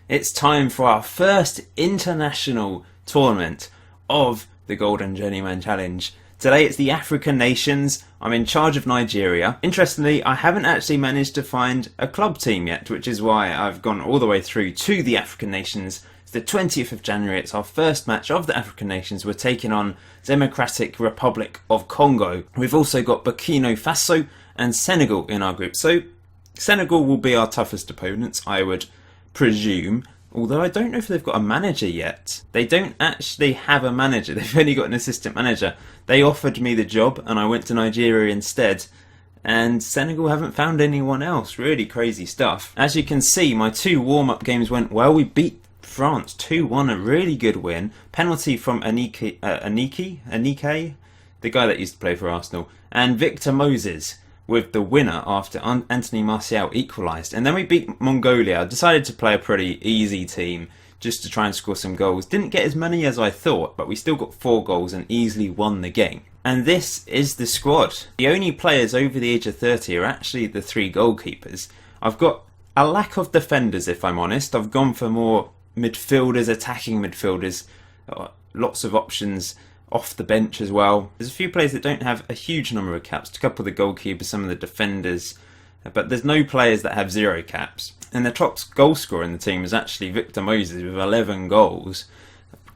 It's time for our first international tournament of the Golden Journeyman Challenge. Today it's the African nations. I'm in charge of Nigeria. Interestingly, I haven't actually managed to find a club team yet, which is why I've gone all the way through to the African nations. It's the 20th of January. It's our first match of the African nations. We're taking on Democratic Republic of Congo. We've also got Burkina Faso and Senegal in our group. So Senegal will be our toughest opponents, I would presume, although I don't know if they've got a manager yet. They don't actually have a manager, they've only got an assistant manager. They offered me the job and I went to Nigeria instead, and Senegal haven't found anyone else. Really crazy stuff. As you can see, my two warm-up games went well. We beat France 2-1, a really good win. Penalty from Anike, the guy that used to play for Arsenal, and Victor Moses with the winner after Anthony Martial equalised. And then we beat Mongolia. I decided to play a pretty easy team just to try and score some goals. Didn't get as many as I thought, but we still got 4 goals and easily won the game. And this is the squad. The only players over the age of 30 are actually the 3 goalkeepers. I've got a lack of defenders, if I'm honest. I've gone for more midfielders, attacking midfielders. Lots of options off the bench as well. There's a few players that don't have a huge number of caps. A couple of the goalkeepers, some of the defenders, but there's no players that have 0 caps. And the top goal scorer in the team is actually Victor Moses with 11 goals.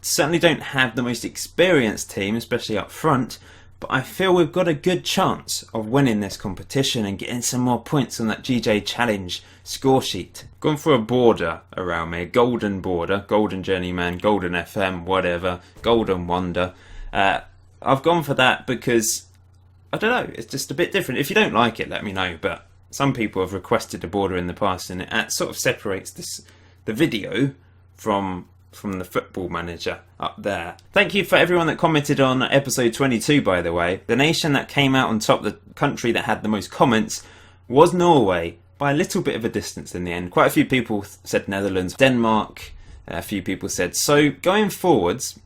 Certainly don't have the most experienced team, especially up front, but I feel we've got a good chance of winning this competition and getting some more points on that GJ Challenge score sheet. Gone for a border around me, a golden border, Golden Journeyman, Golden FM, whatever, Golden Wonder. I've gone for that because, I don't know, it's just a bit different. If you don't like it, let me know, but some people have requested a border in the past, and it sort of separates the video from the football manager up there. Thank you for everyone that commented on episode 22, by the way. The nation that came out on top, the country that had the most comments, was Norway, by a little bit of a distance in the end. Quite a few people said Netherlands, Denmark, a few people said. So going forwards,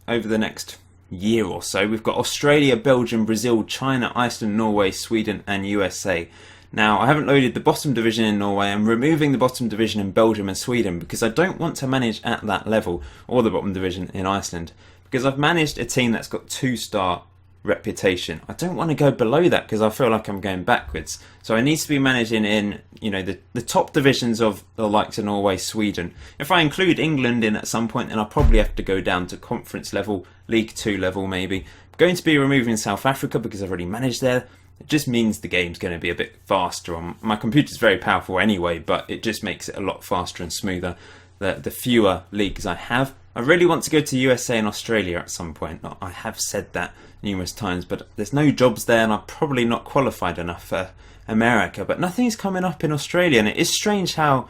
over the next year or so, we've got Australia, Belgium, Brazil, China, Iceland, Norway, Sweden and USA. Now, I haven't loaded the bottom division in Norway. I'm removing the bottom division in Belgium and Sweden because I don't want to manage at that level, or the bottom division in Iceland, because I've managed a team that's got 2-star reputation. I don't want to go below that because I feel like I'm going backwards. So I need to be managing in, the top divisions of the likes of Norway, Sweden. If I include England in at some point, then I'll probably have to go down to conference level, League 2 level maybe. I'm going to be removing South Africa because I've already managed there. It just means the game's going to be a bit faster. My computer's very powerful anyway, but it just makes it a lot faster and smoother the fewer leagues I have. I really want to go to USA and Australia at some point. I have said that numerous times, but there's no jobs there and I'm probably not qualified enough for America. But nothing's coming up in Australia, and it is strange how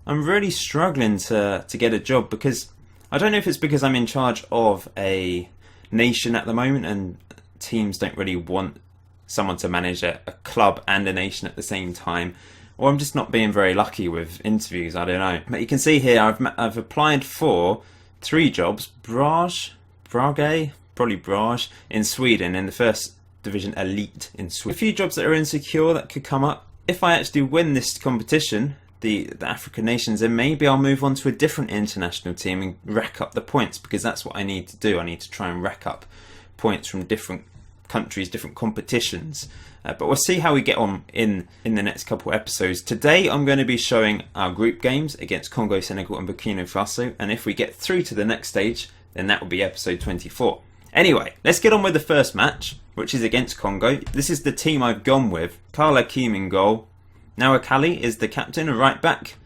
I'm really struggling to get a job, because I don't know if it's because I'm in charge of a nation at the moment and teams don't really want someone to manage a club and a nation at the same time, or I'm just not being very lucky with interviews. I don't know. But you can see here I've applied for 3 jobs. Brage, probably Brage in Sweden, in the first division elite in Sweden. A few jobs that are insecure that could come up. If I actually win this competition, the African nations, then maybe I'll move on to a different international team and rack up the points, because that's what I need to do. I need to try and rack up points from different countries, different competitions. But we'll see how we get on in the next couple episodes. Today I'm going to be showing our group games against Congo, Senegal and Burkina Faso, and if we get through to the next stage, then that will be episode 24. Anyway, let's get on with the first match, which is against Congo. This is the team I've gone with. Karl Hakim in goal. Now Akali is the captain, a right back.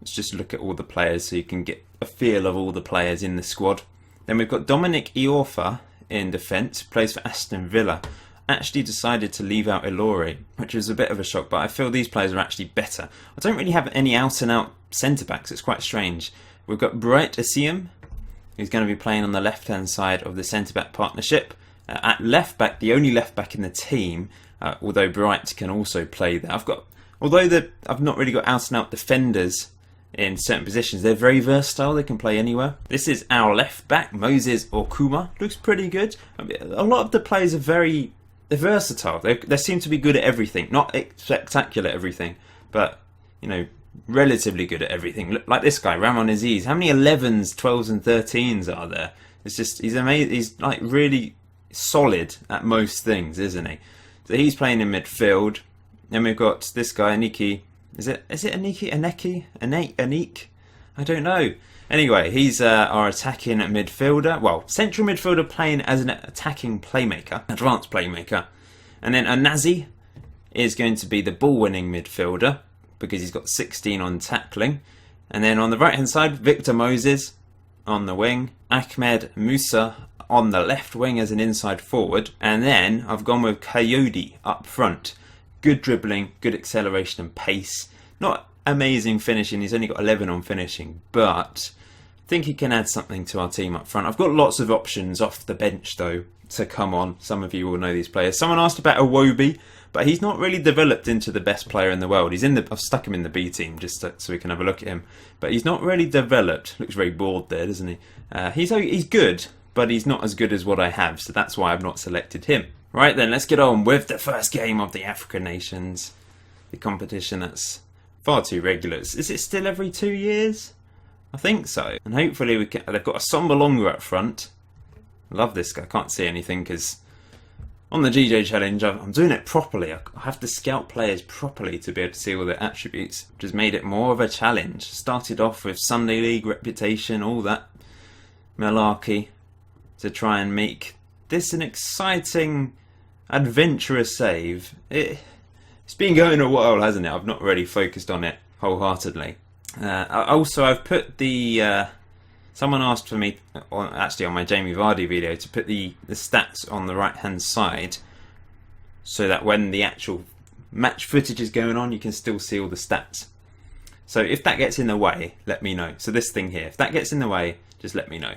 Let's just look at all the players so you can get a feel of all the players in the squad. Then we've got Dominic Iorfa in defence, plays for Aston Villa. Actually decided to leave out Ilori, which was a bit of a shock, but I feel these players are actually better. I don't really have any out and out centre backs, it's quite strange. We've got Bright Essiem, who's going to be playing on the left hand side of the centre back partnership. At left back, the only left back in the team, although Bright can also play there. I've not really got out and out defenders in certain positions. They're very versatile, they can play anywhere. This is our left back, Moses Okuma. Looks pretty good. A lot of the players are they're versatile. They seem to be good at everything. Not spectacular at everything, but relatively good at everything. Look, like this guy, Ramon Aziz. How many 11s, 12s and 13s are there? It's just, he's amazing. He's like really solid at most things, isn't he? So he's playing in midfield. Then we've got this guy, Aniki. Is it Aniki? Anik? I don't know. Anyway, he's our attacking midfielder. Well, central midfielder playing as an attacking playmaker, advanced playmaker. And then Anazi is going to be the ball-winning midfielder because he's got 16 on tackling. And then on the right-hand side, Victor Moses on the wing. Ahmed Musa on the left wing as an inside forward. And then I've gone with Coyote up front. Good dribbling, good acceleration and pace. Not amazing finishing, he's only got 11 on finishing, but I think he can add something to our team up front. I've got lots of options off the bench though to come on. Some of you will know these players. Someone asked about Iwobi, but he's not really developed into the best player in the world. I've stuck him in the B team just so we can have a look at him, but he's not really developed. Looks very bored there, doesn't he? He's good, but he's not as good as what I have, so that's why I've not selected him. Right then, let's get on with the first game of the African Nations, the competition that's far too regular. Is it still every 2 years? I think so. And hopefully they've got a Samba Longa up front. Love this guy. I can't see anything because on the GJ Challenge I'm doing it properly. I have to scout players properly to be able to see all their attributes, which has made it more of a challenge. Started off with Sunday League reputation, all that malarkey, to try and make this an exciting, adventurous save. It's been going a while, hasn't it? I've not really focused on it wholeheartedly. I've put the... someone asked for me, on my Jamie Vardy video, to put the stats on the right-hand side so that when the actual match footage is going on, you can still see all the stats. So if that gets in the way, let me know. So this thing here, if that gets in the way, just let me know.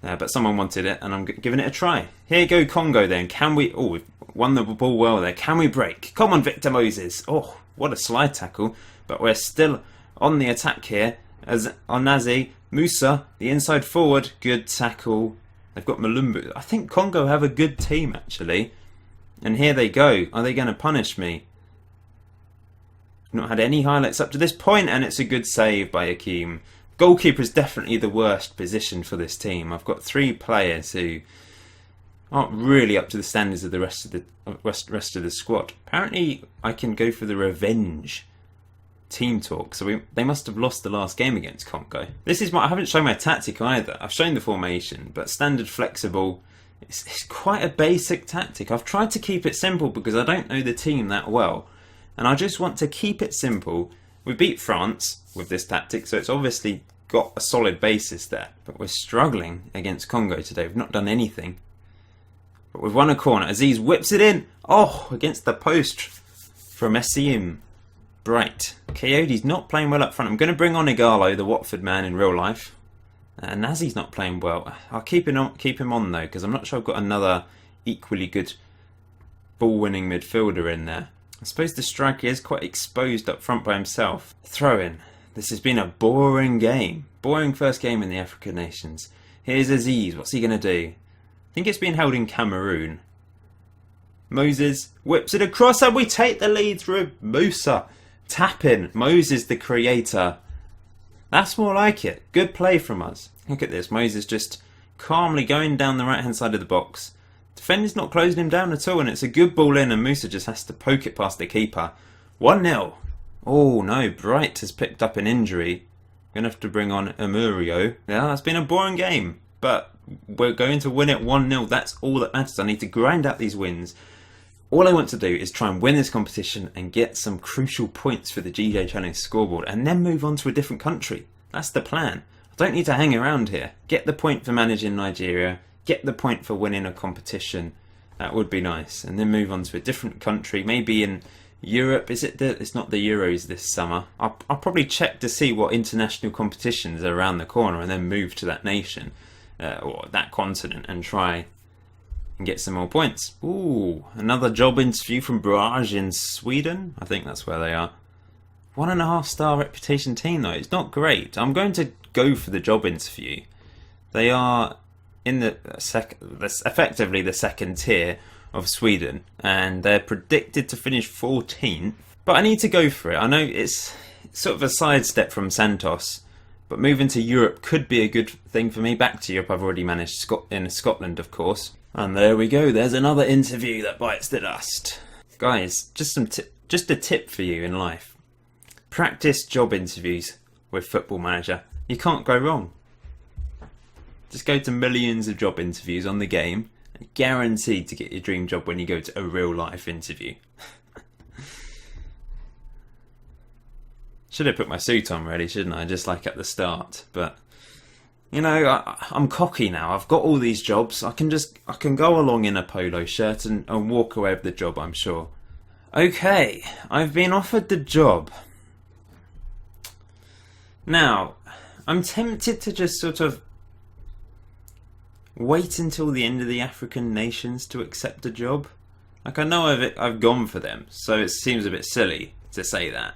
But someone wanted it, and I'm giving it a try. Here you go, Congo then. Can we... Oh, we've won the ball well there. Can we break? Come on, Victor Moses. Oh, what a slide tackle. But we're still on the attack here. As Onazi, Musa, the inside forward. Good tackle. They've got Malumbu. I think Congo have a good team, actually. And here they go. Are they going to punish me? Not had any highlights up to this point, and it's a good save by Akeem. Goalkeeper is definitely the worst position for this team. I've got 3 players who aren't really up to the standards of the rest of the squad. Apparently, I can go for the revenge team talk. So they must have lost the last game against Congo. I haven't shown my tactic either. I've shown the formation, but standard flexible. It's quite a basic tactic. I've tried to keep it simple because I don't know the team that well, and I just want to keep it simple. We beat France with this tactic, so it's obviously got a solid basis there. But we're struggling against Congo today. We've not done anything. But we've won a corner. Aziz whips it in. Oh, against the post from Essim. Bright. Coyote's not playing well up front. I'm going to bring on Igalo, the Watford man in real life. Nazi's not playing well. I'll keep him on though, because I'm not sure I've got another equally good ball-winning midfielder in there. I suppose the striker is quite exposed up front by himself. Throw in. This has been a boring game. Boring first game in the African Nations. Here's Aziz. What's he going to do? I think it's been held in Cameroon. Moses whips it across and we take the lead through Musa. Tap in. Moses the creator. That's more like it. Good play from us. Look at this. Moses just calmly going down the right hand side of the box. Defender's not closing him down at all, and it's a good ball in, and Musa just has to poke it past the keeper. 1-0. Oh no, Bright has picked up an injury. Going to have to bring on Amurio. Yeah, it's been a boring game, but we're going to win it 1-0. That's all that matters. I need to grind out these wins. All I want to do is try and win this competition and get some crucial points for the GJ Challenge scoreboard, and then move on to a different country. That's the plan. I don't need to hang around here. Get the point for managing Nigeria. Get the point for winning a competition. That would be nice. And then move on to a different country. Maybe in Europe. It's not the Euros this summer. I'll probably check to see what international competitions are around the corner and then move to that nation or that continent and try and get some more points. Ooh, another job interview from Brage in Sweden. I think that's where they are. 1.5-star reputation team though. It's not great. I'm going to go for the job interview. They are in effectively the second tier of Sweden, and they're predicted to finish 14th, But I need to go for it. I know it's sort of a sidestep from Santos, but moving to Europe could be a good thing for me. Back to Europe, I've already managed in Scotland, of course. And there we go. There's another interview that bites the dust. Guys, just a tip for you in life. Practice job interviews with Football Manager. You can't go wrong. Just go to millions of job interviews on the game and guaranteed to get your dream job when you go to a real life interview. Should have put my suit on ready, shouldn't I? Just like at the start. But, you know, I'm cocky now. I've got all these jobs. I can go along in a polo shirt and walk away with the job, I'm sure. Okay, I've been offered the job. Now, I'm tempted to just sort of wait until the end of the African nations to accept a job. Like, I know I've gone for them, so it seems a bit silly to say that.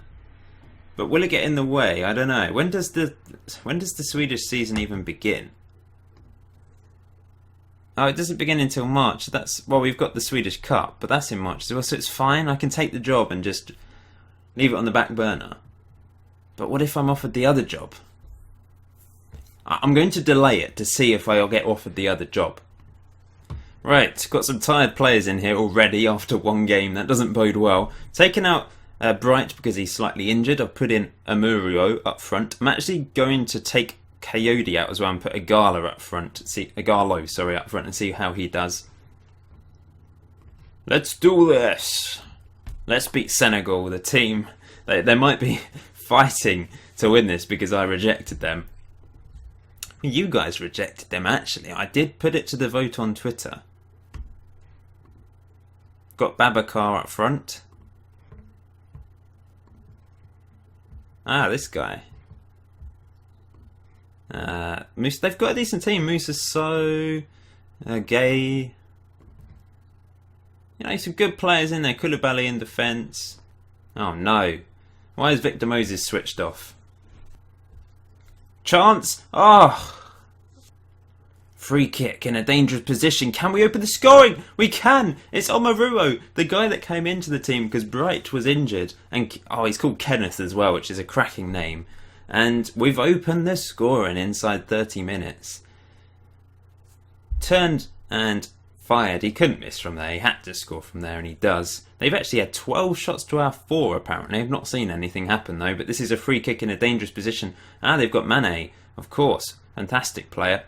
But will it get in the way? I don't know. When does the Swedish season even begin? Oh, it doesn't begin until March. Well, we've got the Swedish Cup, but that's in March as well, so it's fine. I can take the job and just leave it on the back burner. But what if I'm offered the other job? I'm going to delay it to see if I'll get offered the other job. Right, got some tired players in here already after one game. That doesn't bode well. Taking out Bright because he's slightly injured. I've put in Amurio up front. I'm actually going to take Coyote out as well and put Igalo up front. Up front and see how he does. Let's do this. Let's beat Senegal, the team. They might be fighting to win this because I rejected them. You guys rejected them, actually. I did put it to the vote on Twitter. Got Babacar up front. Ah, this guy. They've got a decent team. Moussa Sow, Gay. You know, some good players in there. Koulibaly in defence. Oh no. Why is Victor Moses switched off? Chance! Oh! Free kick in a dangerous position. Can we open the scoring? We can! It's Omaruo, the guy that came into the team because Bright was injured. And he's called Kenneth as well, which is a cracking name. And we've opened the scoring inside 30 minutes. Turned and fired. He couldn't miss from there. He had to score from there, and he does. They've actually had 12 shots to our 4, apparently. I've not seen anything happen, though. But this is a free kick in a dangerous position. They've got Mane, of course. Fantastic player.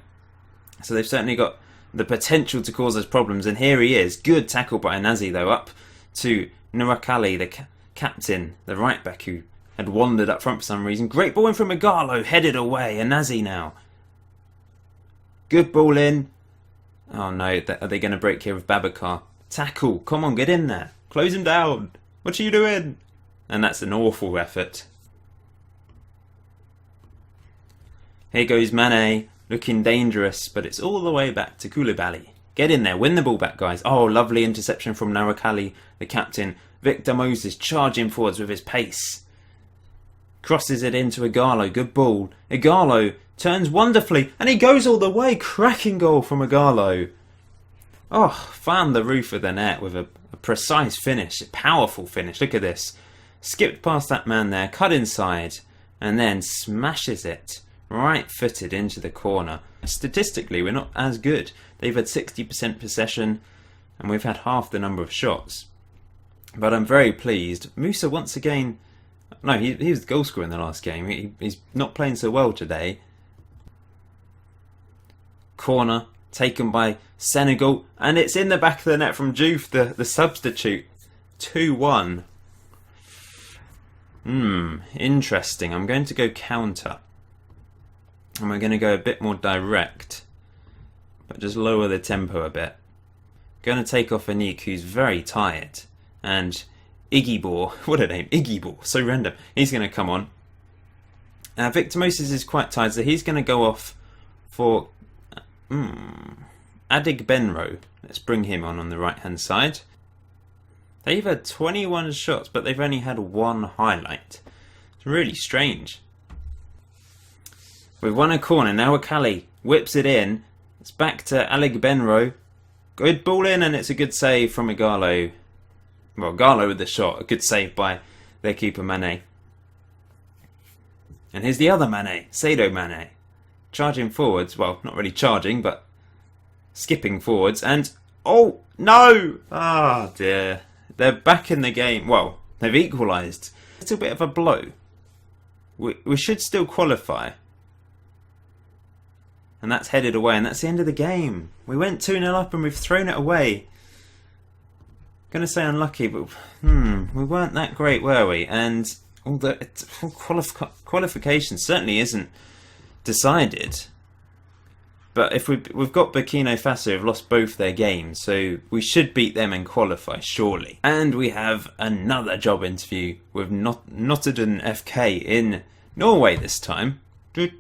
So they've certainly got the potential to cause us problems. And here he is. Good tackle by Nazi, though. Up to Nurakali, the captain, the right back, who had wandered up front for some reason. Great ball in from Igalo. Headed away. And Nazi now. Good ball in. Oh no, are they going to break here with Babacar? Tackle. Come on, get in there. Close him down. What are you doing? And that's an awful effort. Here goes Mane. Looking dangerous, but it's all the way back to Koulibaly. Get in there, win the ball back, guys. Oh, lovely interception from Narakali, the captain. Victor Moses charging forwards with his pace. Crosses it into Igalo, good ball. Igalo turns wonderfully, and he goes all the way. Cracking goal from Igalo. Oh, found the roof of the net with a precise finish, a powerful finish. Look at this. Skipped past that man there, cut inside, and then smashes it. Right-footed into the corner. Statistically, we're not as good. They've had 60% possession, and we've had half the number of shots. But I'm very pleased. Moussa once again... No, he was the goal scorer in the last game. He's not playing so well today. Corner, taken by Senegal, and it's in the back of the net from Diouf, the substitute. 2-1. Interesting. I'm going to go counter. And we're going to go a bit more direct, but just lower the tempo a bit. Going to take off Anik, who's very tired, and Igibor, what a name, Igibor, so random. He's going to come on. Victor Moses is quite tired, so he's going to go off for Adegbenro. Let's bring him on the right hand side. They've had 21 shots, but they've only had one highlight. It's really strange. We've won a corner. Now Akali whips it in. It's back to Adegbenro. Good ball in, and it's a good save from Igalo. Well, Igalo with the shot. A good save by their keeper Mane. And here's the other Mane, Sadio Mane. Charging forwards, well, not really charging, but skipping forwards, and oh no! Ah dear. They're back in the game. Well, they've equalised. A little bit of a blow. We should still qualify. And that's headed away, and that's the end of the game. We went 2-0 up and we've thrown it away. Gonna say unlucky, but we weren't that great, were we? And all the qualification certainly isn't decided. But if we've got Burkina Faso who've lost both their games, so we should beat them and qualify, surely. And we have another job interview with Notodden FK in Norway this time. Be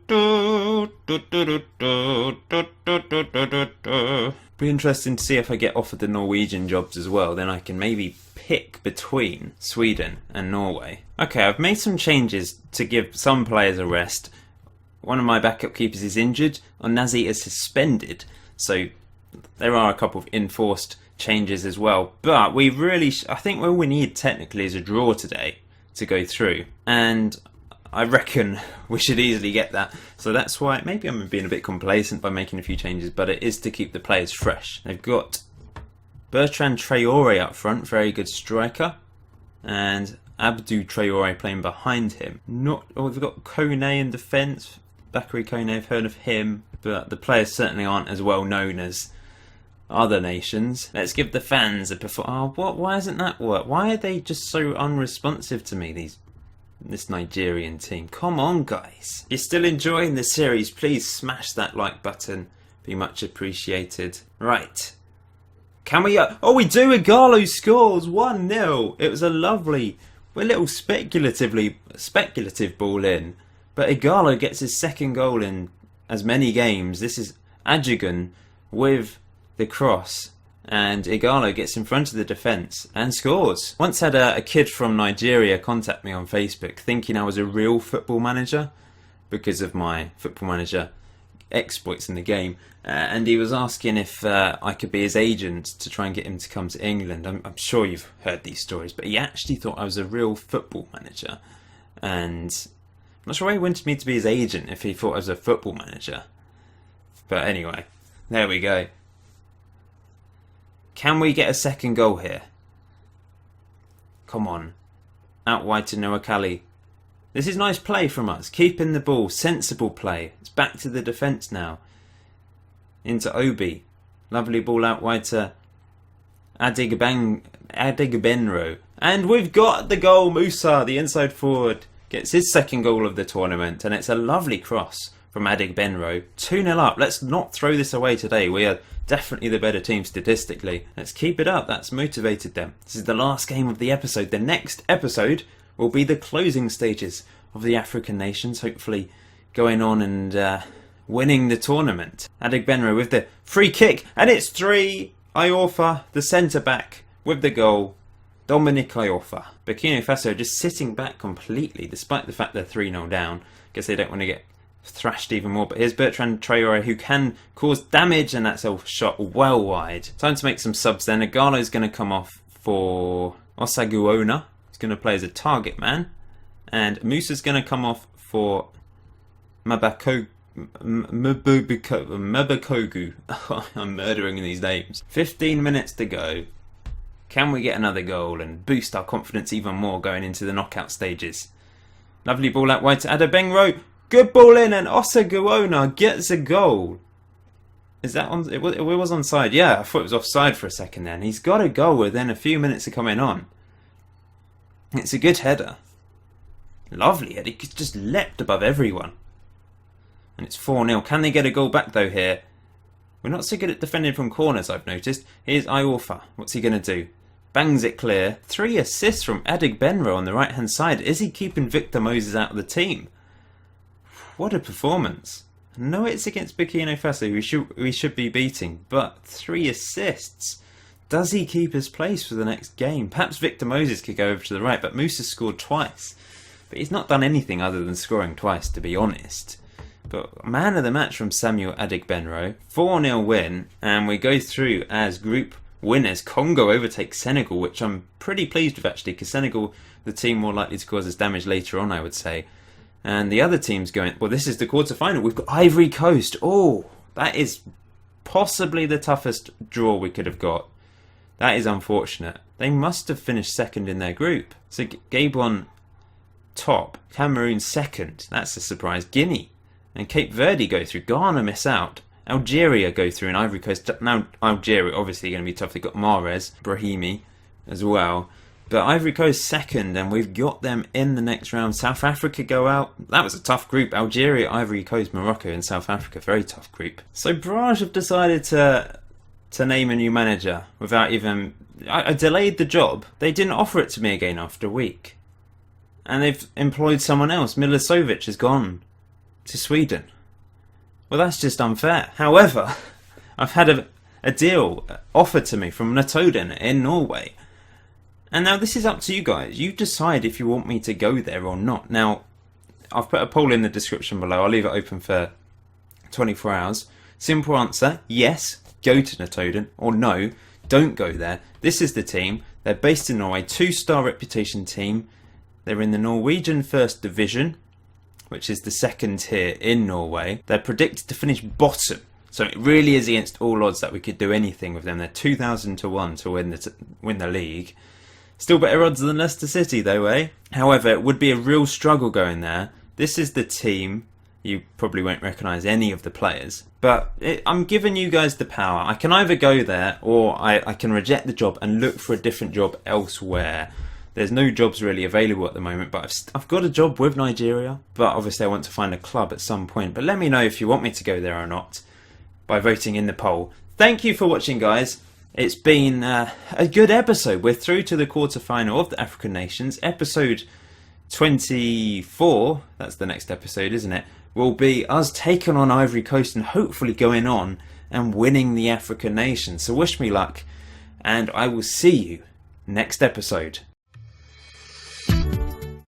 interesting to see if I get offered the Norwegian jobs as well, then I can maybe pick between Sweden and Norway. Okay, I've made some changes to give some players a rest. One of my backup keepers is injured, Onazi is suspended, so there are a couple of enforced changes as well. But we really, I think all we need technically is a draw today to go through, and I reckon we should easily get that. So that's why maybe I'm being a bit complacent by making a few changes, but it is to keep the players fresh. They've got Bertrand Traore up front, very good striker, and Abdou Traore playing behind him. We've got Kone in defence. Bakary Kone, I've heard of him, but the players certainly aren't as well known as other nations. Let's give the fans a performance. Oh, why isn't that work? Why are they just so unresponsive to me, this Nigerian team? Come on, guys. If you're still enjoying the series, please smash that like button. Be much appreciated. Right. Can we... we do! Ighalo scores 1-0. It was a lovely, little speculative ball in. But Ighalo gets his second goal in as many games. This is Ajigun with the cross. And Ighalo gets in front of the defence and scores. Once had a kid from Nigeria contact me on Facebook thinking I was a real football manager because of my football manager exploits in the game. And he was asking if I could be his agent to try and get him to come to England. I'm sure you've heard these stories, but he actually thought I was a real football manager. And I'm not sure why he wanted me to be his agent if he thought I was a football manager. But anyway, there we go. Can we get a second goal here? Come on. Out wide to Noah Kali. This is nice play from us. Keeping the ball. Sensible play. It's back to the defence now. Into Obi. Lovely ball out wide to Adegbenro. And we've got the goal. Musa, the inside forward, gets his second goal of the tournament. And it's a lovely cross from Adegbenro. 2-0 up. Let's not throw this away today. We are definitely the better team statistically. Let's keep it up. That's motivated them. This is the last game of the episode. The next episode will be the closing stages of the African nations. Hopefully going on and winning the tournament. Adegbenro with the free kick. And it's 3. Iorfa, the centre-back, with the goal. Dominic Iorfa. Burkina Faso just sitting back completely despite the fact they're 3-0 down. Guess they don't want to get thrashed even more. But here's Bertrand Traore, who can cause damage, and that's a shot well wide. Time to make some subs then. Ighalo's going to come off for Osaguona. He's going to play as a target man. And Musa's going to come off for Mabakogu. I'm murdering these names. 15 minutes to go. Can we get another goal and boost our confidence even more going into the knockout stages? Lovely ball out wide to Adegbenro. Good ball in, and Osaguona gets a goal. Is that on? It was onside. Yeah, I thought it was offside for a second then. He's got a goal within a few minutes of coming on. It's a good header. Lovely header. He just leapt above everyone. And it's 4-0. Can they get a goal back though here? We're not so good at defending from corners, I've noticed. Here's Iorfa. What's he going to do? Bangs it clear. 3 assists from Adegbenro on the right hand side. Is he keeping Victor Moses out of the team? What a performance. No, it's against Burkina Faso we should be beating, but 3 assists. Does he keep his place for the next game? Perhaps Victor Moses could go over to the right, but Musa scored twice. But he's not done anything other than scoring twice, to be honest. But man of the match from Samuel Adegbenro. 4-0 win, and we go through as Group winners. Congo overtakes Senegal, which I'm pretty pleased with actually, because Senegal, the team more likely to cause us damage later on, I would say. And the other team's going... Well, this is the quarter-final. We've got Ivory Coast. Oh, that is possibly the toughest draw we could have got. That is unfortunate. They must have finished second in their group. So Gabon top, Cameroon second. That's a surprise. Guinea and Cape Verde go through. Ghana miss out. Algeria go through, and Ivory Coast... Now, Algeria obviously going to be tough. They've got Mahrez, Brahimi as well. But Ivory Coast second, and we've got them in the next round. South Africa go out. That was a tough group. Algeria, Ivory Coast, Morocco and South Africa. Very tough group. So Brage have decided to name a new manager without even... I delayed the job. They didn't offer it to me again after a week. And they've employed someone else. Milosevic has gone to Sweden. Well, that's just unfair. However, I've had a deal offered to me from Notodden in Norway. And now this is up to you guys. You decide if you want me to go there or not. Now, I've put a poll in the description below. I'll leave it open for 24 hours. Simple answer, yes, go to Notodden. Or no, don't go there. This is the team. They're based in Norway. 2-star reputation team. They're in the Norwegian First Division, which is the second tier in Norway. They're predicted to finish bottom. So it really is against all odds that we could do anything with them. They're 2,000 to 1 to win the league. Still better odds than Leicester City though, eh? However, it would be a real struggle going there. This is the team. You probably won't recognise any of the players. But I'm giving you guys the power. I can either go there or I can reject the job and look for a different job elsewhere. There's no jobs really available at the moment, but I've got a job with Nigeria. But obviously I want to find a club at some point. But let me know if you want me to go there or not by voting in the poll. Thank you for watching, guys. It's been a good episode. We're through to the quarter-final of the African Nations. Episode 24, that's the next episode, isn't it? Will be us taking on Ivory Coast and hopefully going on and winning the African Nations. So wish me luck, and I will see you next episode.